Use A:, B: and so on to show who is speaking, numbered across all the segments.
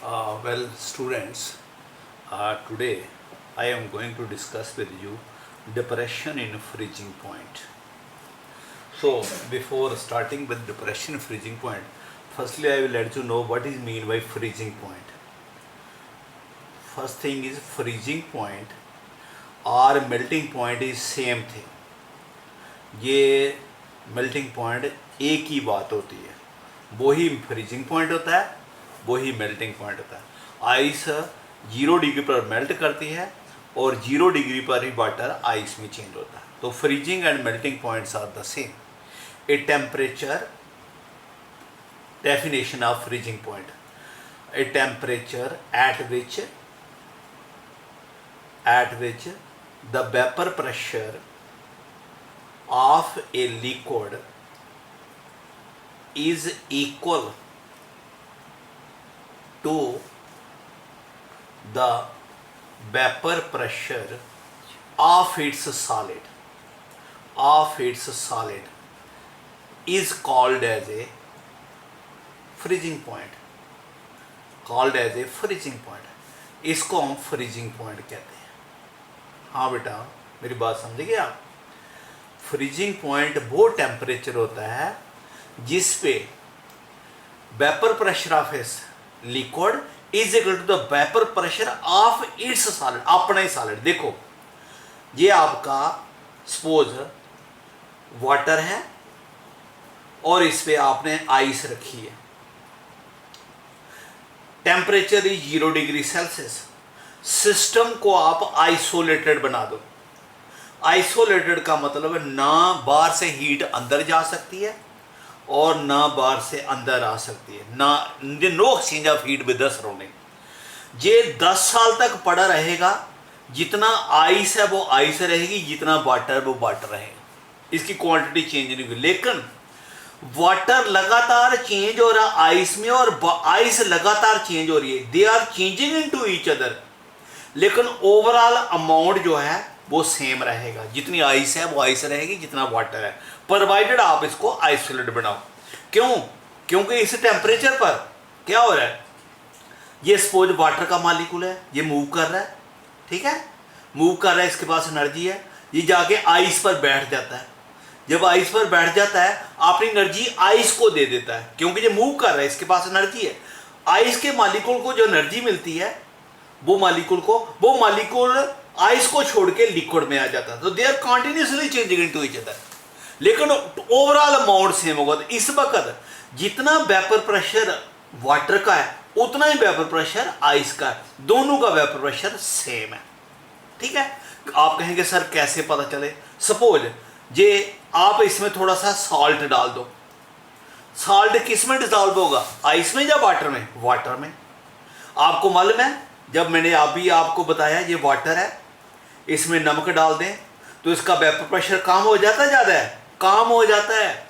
A: Well, students, today I am going to discuss with you depression in freezing point. So, before starting with depression freezing point, firstly I will let you know what is mean by freezing point. First thing is freezing point और melting point is same thing. ये melting point एक ही बात होती है, वही freezing point होता है, वही मेल्टिंग पॉइंट होता है. आइस 0 डिग्री पर मेल्ट करती है और 0 डिग्री पर ही वाटर आइस में चेंज होता है. तो freezing and melting points are the same. A temperature definition of freezing point, a temperature at which the vapor pressure of a liquid is equal to the vapor pressure of its solid is called as a freezing point. इसको हम freezing point कहते हैं. हाँ बेटा, मेरी बात समझ गए आप. फ्रीजिंग पॉइंट वो टेम्परेचर होता है जिस पे वेपर प्रेशर ऑफ इस liquid is equal to the vapour pressure of its solid, अपना ही सॉलिड. देखो, ये आपका सपोज वाटर है और इस पे आपने आइस रखी है. Temperature is 0 degree Celsius. System को आप आइसोलेटेड बना दो. आइसोलेटेड का मतलब है ना बाहर से हीट अंदर जा सकती है और ना बाहर से अंदर आ सकती है. No exchange of heat with the surrounding. ये 10 साल तक पड़ा रहेगा. जितना आइस है वो आइस रहेगी, जितना वाटर वो वाटर रहेगा. इसकी क्वांटिटी चेंज नहीं हुई. लेकिन वाटर लगातार चेंज हो रहा आइस में और आइस लगातार चेंज हो रही है. They are changing into each other. लेकिन ओवरऑल अमाउंट जो है वो सेम रहेगा. जितनी आइस है वो आइस रहेगी, जितना वाटर है, प्रोवाइडेड आप इसको आइसोलेट बनाओ. क्यों? क्योंकि इस टेम्परेचर पर क्या हो रहा है, ये सपोज वाटर का मालिक्यूल है, ये मूव कर रहा है. ठीक है, मूव कर रहा है, इसके पास एनर्जी है. ये जाके आइस पर बैठ जाता है. जब आइस पर बैठ जाता है, अपनी एनर्जी आइस को दे देता है, क्योंकि ये मूव कर रहा है, इसके पास एनर्जी है. आइस के मालिक्यूल को जो एनर्जी मिलती है, वो मालिक्यूल आइस को छोड़ के लिक्विड में आ जाता है. तो they are continuously changing into each other. लेकिन ओवरऑल अमाउंट सेम होगा. तो इस वक्त जितना वेपर प्रेशर वाटर का है उतना ही वेपर प्रेशर आइस का है. दोनों का वेपर प्रेशर सेम है. ठीक है. आप कहेंगे सर कैसे पता चले. सपोज ये आप इसमें थोड़ा सा सॉल्ट डाल दो. सॉल्ट किस में डिसॉल्व होगा, आइस में या वाटर में? वाटर में. आपको मालूम है, जब मैंने अभी आपको बताया ये वाटर है, इसमें नमक डाल दें तो इसका वेपर प्रेशर कम हो जाता है, ज़्यादा है, कम हो जाता है.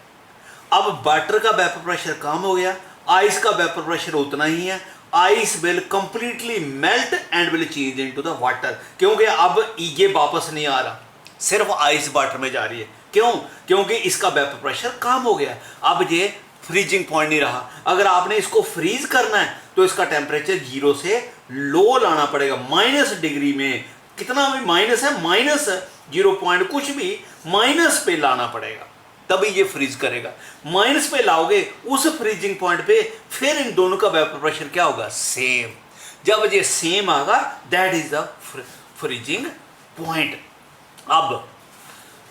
A: अब वाटर का वेपर प्रेशर कम हो गया, आइस का वेपर प्रेशर उतना ही है. Ice will completely melt and will change into the water. क्योंकि अब ये वापस नहीं आ रहा, सिर्फ आइस वाटर में जा रही है. क्यों? क्योंकि इसका वेपर प्रेशर कम हो गया. अब ये फ्रीजिंग पॉइंट नहीं रहा. अगर आपने इसको फ्रीज करना है तो इसका टेम्परेचर 0 से लो लाना पड़ेगा, माइनस डिग्री में. कितना भी माइनस है, माइनस 0 पॉइंट कुछ भी माइनस पे लाना पड़ेगा, तभी ये फ्रीज करेगा. माइनस पे लाओगे उस फ्रीजिंग पॉइंट पे, फिर इन दोनों का वेपर प्रेशर क्या होगा, सेम. जब ये सेम आएगा, that is the freezing point. अब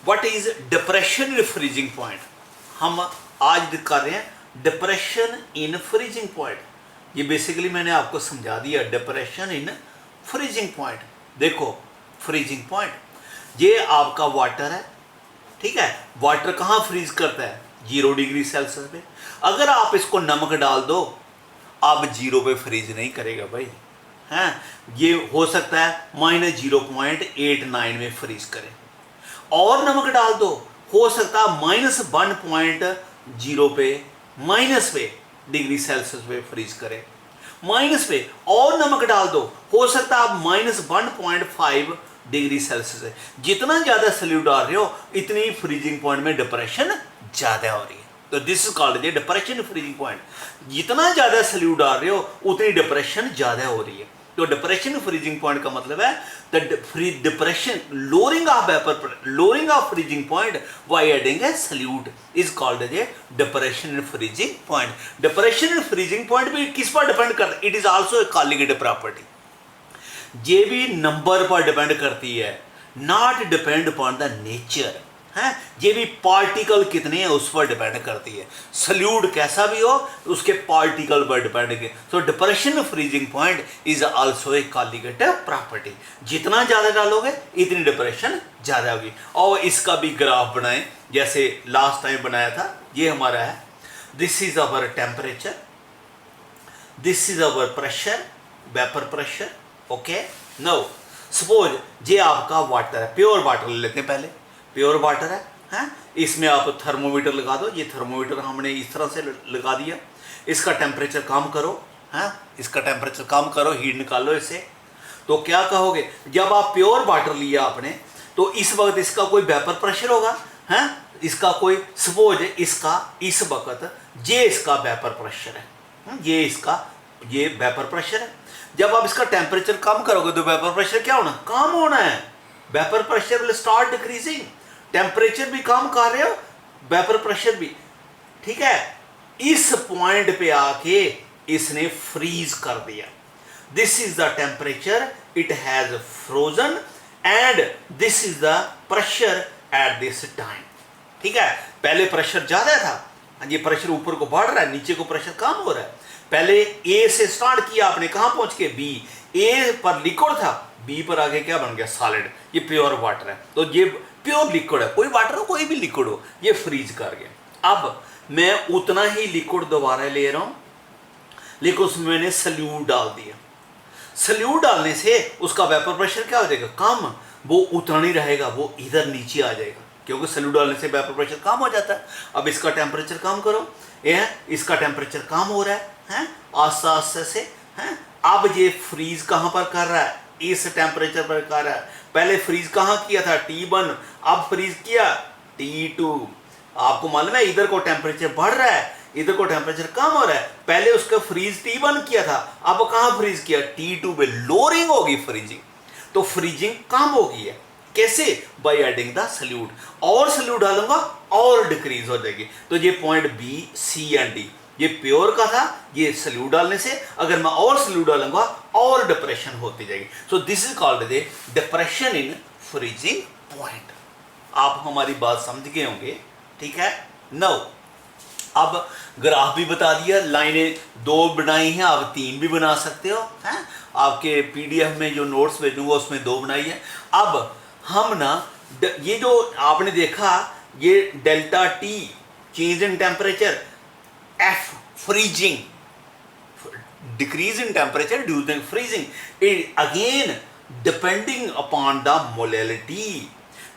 A: what is depression in freezing point. हम आज कर रहे हैं डिप्रेशन इन फ्रीजिंग पॉइंट. ये बेसिकली मैंने आपको समझा दिया, डिप्रेशन इन फ्रीजिंग पॉइंट. देखो, फ्रीजिंग पॉइंट ये आपका वाटर है. ठीक है, वाटर कहाँ फ्रीज करता है, 0 डिग्री सेल्सियस पे. अगर आप इसको नमक डाल दो, अब 0 पे फ्रीज नहीं करेगा भाई. हैं, ये हो सकता है -0.89 में फ्रीज करे. और नमक डाल दो, हो सकता है -1.0 पे, माइनस पे डिग्री सेल्सियस पे फ्रीज करे. माइनस पे और नमक डाल दो, हो सकता है आप -1.5 डिग्री सेल्सियस है. जितना ज़्यादा सॉल्यूट डाल रहे हो, इतनी फ्रीजिंग पॉइंट में डिप्रेशन ज़्यादा हो रही है. तो this is called the depression freezing point. जितना ज़्यादा सल्यूट डाल रहे हो उतनी डिप्रेशन ज़्यादा हो रही है। तो डिप्रेशन फ्रीजिंग पॉइंट का मतलब है the free depression lowering of vapour lowering of freezing point by adding a solute is called the depression freezing point. Depression freezing point भी किस पर डिपेंड करता है? It is also a colligative property. ये भी नंबर पर depend करती है, not depend upon the nature है। ये भी पार्टिकल कितने हैं उस पर डिपेंड करती है। सल्यूट कैसा भी हो उसके पार्टिकल पर डिपेंड है। सो depression freezing point is also a colligative property. जितना ज़्यादा डालोगे इतनी डिप्रेशन ज़्यादा होगी। और इसका भी ग्राफ बनाएं जैसे लास्ट टाइम बनाया था। ये हमारा है, this is our temperature, this is our pressure, vapour pressure. Okay, now suppose ये आपका वाटर है, प्योर वाटर ले लेते हैं पहले। प्योर वाटर है, हैं? इसमें आप थर्मोमीटर लगा दो। ये थर्मोमीटर हमने इस तरह से लगा दिया। इसका टेम्परेचर कम करो, हैं? इसका टेम्परेचर कम करो, हीट निकालो इससे। तो क्या कहोगे? जब आप प्योर वाटर लिया आपने तो इस वक्त इसका कोई वेपर प्रेशर होगा, हैं? इसका कोई सपोज इसका इस वक्त ये इसका वेपर प्रेशर है, ये वेपर प्रेशर है। जब आप इसका टेम्परेचर कम करोगे तो वेपर प्रेशर क्या होना? कम होना है। Vapour pressure will start decreasing. Temperature भी कम कर रहे हो, वेपर प्रेशर भी, ठीक है। इस पॉइंट पे आके इसने फ्रीज कर दिया। This is the temperature, it has frozen and this is the pressure at this time. ठीक है, पहले प्रेशर ज्यादा था, ये प्रेशर ऊपर को बढ़ रहा है, नीचे को प्रेशर कम हो रहा है। पहले ए से स्टार्ट किया आपने, कहां पहुंच के? बी। ए पर लिक्विड था, बी पर आगे क्या बन गया? सॉलिड। ये प्योर वाटर है, तो ये प्योर लिक्विड है। कोई वाटर हो, कोई भी लिक्विड हो, ये फ्रीज कर गया। अब मैं उतना ही लिक्विड दोबारा ले रहा हूं, लेकिन उसमें मैंने सल्यूट डाल दिया। सल्यूट डालने से उसका वेपर प्रेशर क्या हो जाएगा? कम। वो उतना नहीं रहेगा, वो इधर नीचे आ जाएगा, क्योंकि सल्यूट डालने से वेपर प्रेशर कम हो जाता है। अब इसका टेम्परेचर कम करो, इसका टेम्परेचर कम हो रहा है, आस्ते आस्ते से, हैं? अब ये फ्रीज कहां पर कर रहा है? इस टेम्परेचर पर कर रहा है। पहले फ्रीज कहां किया था? T1, अब फ्रीज किया T2। आपको मालूम है इधर को टेम्परेचर बढ़ रहा है, इधर को टेम्परेचर कम हो रहा है। पहले उसका फ्रीज T1 किया था, अब कहां फ्रीज किया? T2 पे। लोअरिंग होगी फ्रीजिंग, तो फ्रीजिंग कम होगी है। कैसे? By adding the solute. और सल्यूट डालूंगा और डिक्रीज हो जाएगी। तो ये point B, C and D, ये प्योर का था, ये सल्यूट डालने से अगर मैं और सल्यूट डालूंगा और डिप्रेशन होती जाएगी। So this is called the depression in freezing point. आप हमारी बात समझ गए होंगे, ठीक है। नाउ अब ग्राफ भी बता दिया, लाइनें 2 बनाई हैं, आप 3 भी बना सकते हो, हैं? आपके PDF में जो नोट्स भेजूंगा उसमें 2 बनाई है। अब हम ना ये जो आपने देखा, ये delta T change in temperature, F freezing, decrease in temperature due to freezing, it again depending upon the molality।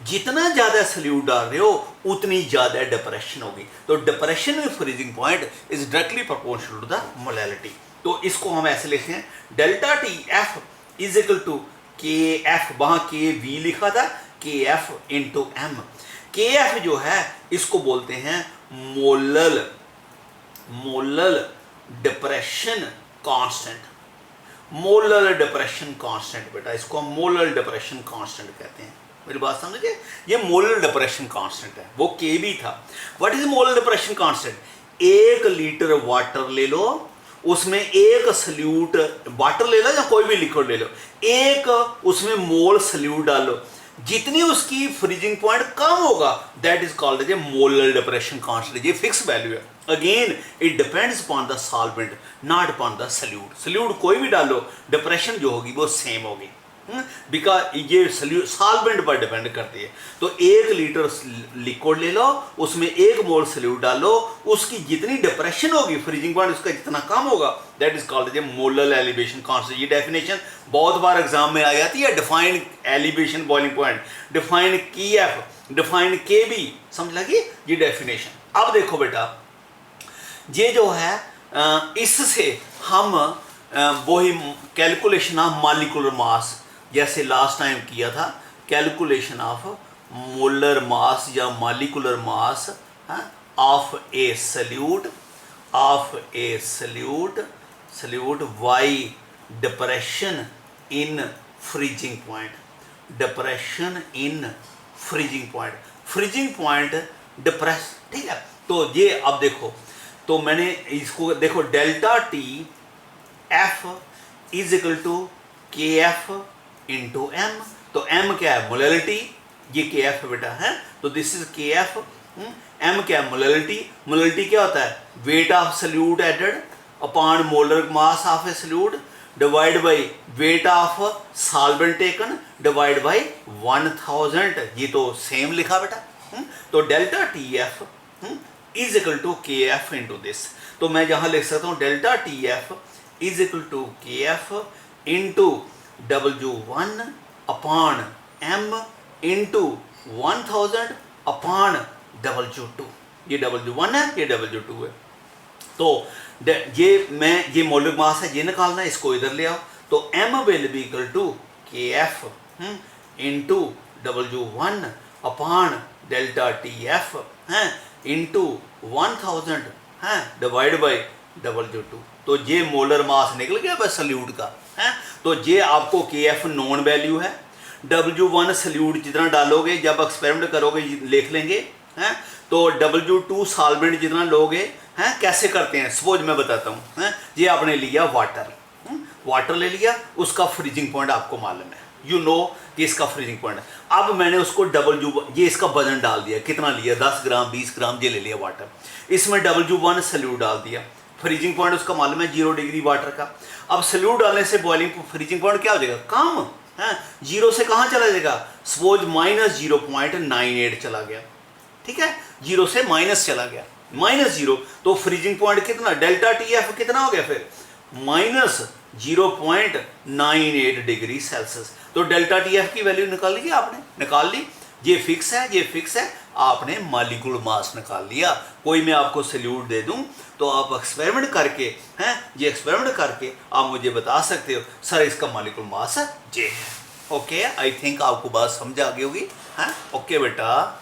A: जितना ज्यादा सल्यूट डाल रहे हो उतनी ज्यादा डिप्रेशन होगी। तो depression with freezing point is directly proportional to the molality. तो इसको हम ऐसे लिखते हैं, delta T F is equal to KF, वहां KV लिखा था, KF इंटू M। KF जो है इसको बोलते हैं molal depression constant. Molal depression constant बेटा, इसको हम मोलल डिप्रेशन कांस्टेंट कहते हैं। मेरी बात समझिए, ये मोलल डिप्रेशन कांस्टेंट है, वो Kb था। What is molal depression constant? 1 litre water ले लो, उसमें 1 सल्यूट वाटर ले लो या कोई भी लिक्विड ले लो, 1 उसमें मोल सल्यूट डालो, जितनी उसकी फ्रीजिंग पॉइंट कम होगा that is called molal depression constant. ये फिक्स वैल्यू है। Again it depends upon the solvent, not upon the solute. Solute कोई भी डालो, डिप्रेशन जो होगी वो सेम होगी, बिकॉज ये सॉल्वेंट पर डिपेंड करती है। तो 1 लीटर लिक्विड ले लो, उसमें 1 मोल सल्यूट डालो, उसकी जितनी डिप्रेशन होगी फ्रीजिंग पॉइंट उसका जितना कम होगा that is called molal elevation constant. ये डेफिनेशन बहुत बार एग्जाम में आ जाती है। Define elevation boiling point, define KF, define KB, समझ लगी ये डेफिनेशन। अब देखो बेटा, ये जो है इससे हम वही कैलकुलेशन ऑफ मॉलिक्यूलर मास, जैसे लास्ट टाइम किया था, कैलकुलेशन ऑफ मोलर मास या molecular mass of a solute y depression in freezing point, freezing point depress, ठीक है। तो ये अब देखो, तो मैंने इसको देखो delta T F is equal to K F into M. तो एम क्या है, मोलैलिटी, ये के एफ बेटा है, तो this is K F. M क्या है, मोलैलिटी क्या होता है, weight of solute added upon molar mass of a solute divide by weight of solvent taken divide by 1000। ये तो सेम लिखा बेटा। तो delta T F is equal to K F into this. तो मैं यहाँ लिख सकता हूँ delta T F is equal to K F into W1 upon M into 1000 upon W2। ये W1 है, ये W2 है। तो ये मौलिक मास है, ये निकालना है, इसको इधर ले आओ। तो m will be equal to K F into W1 upon delta T F है इंटू 1000 है डिवाइड बाई W2। तो ये मोलर मास निकल गया बस सल्यूट का है। तो ये आपको के एफ नॉन वैल्यू है। W1 सल्यूट जितना डालोगे जब एक्सपेरिमेंट करोगे लिख लेंगे हैं। तो W2 सॉल्वेंट जितना लोगे हैं, कैसे करते हैं सपोज मैं बताता हूँ हैं। ये आपने लिया वाटर ले लिया, उसका फ्रीजिंग पॉइंट आपको मालूम है, यू नो कि इसका फ्रीजिंग पॉइंट है। अब मैंने उसको ये इसका वजन डाल दिया, कितना लिया 10 ग्राम 20 ग्राम ये ले लिया वाटर, इसमें W1 सल्यूट डाल दिया, फ्रीजिंग पॉइंट उसका मालूम है 0 डिग्री वाटर का। अब सल्यूट डालने से बॉइलिंग फ्रीजिंग पॉइंट क्या हो जाएगा, कम है, 0 से कहाँ चला जाएगा, सपोज -0.98 चला गया, ठीक है, 0 से माइनस चला गया, -0। तो फ्रीजिंग पॉइंट कितना, डेल्टा टी एफ कितना हो गया फिर -0.98 डिग्री सेल्सियस। तो डेल्टा टी एफ की वैल्यू निकाल ली आपने, निकाल ली, ये फिक्स है, आपने मॉलिक्यूल मास निकाल लिया। कोई मैं आपको सल्यूट दे दूं तो आप एक्सपेरिमेंट करके हैं, ये एक्सपेरिमेंट करके आप मुझे बता सकते हो सर इसका मॉलिक्यूल मास ये है। ओके, आई थिंक आपको बात समझ आ गई होगी। हाँ ओके बेटा।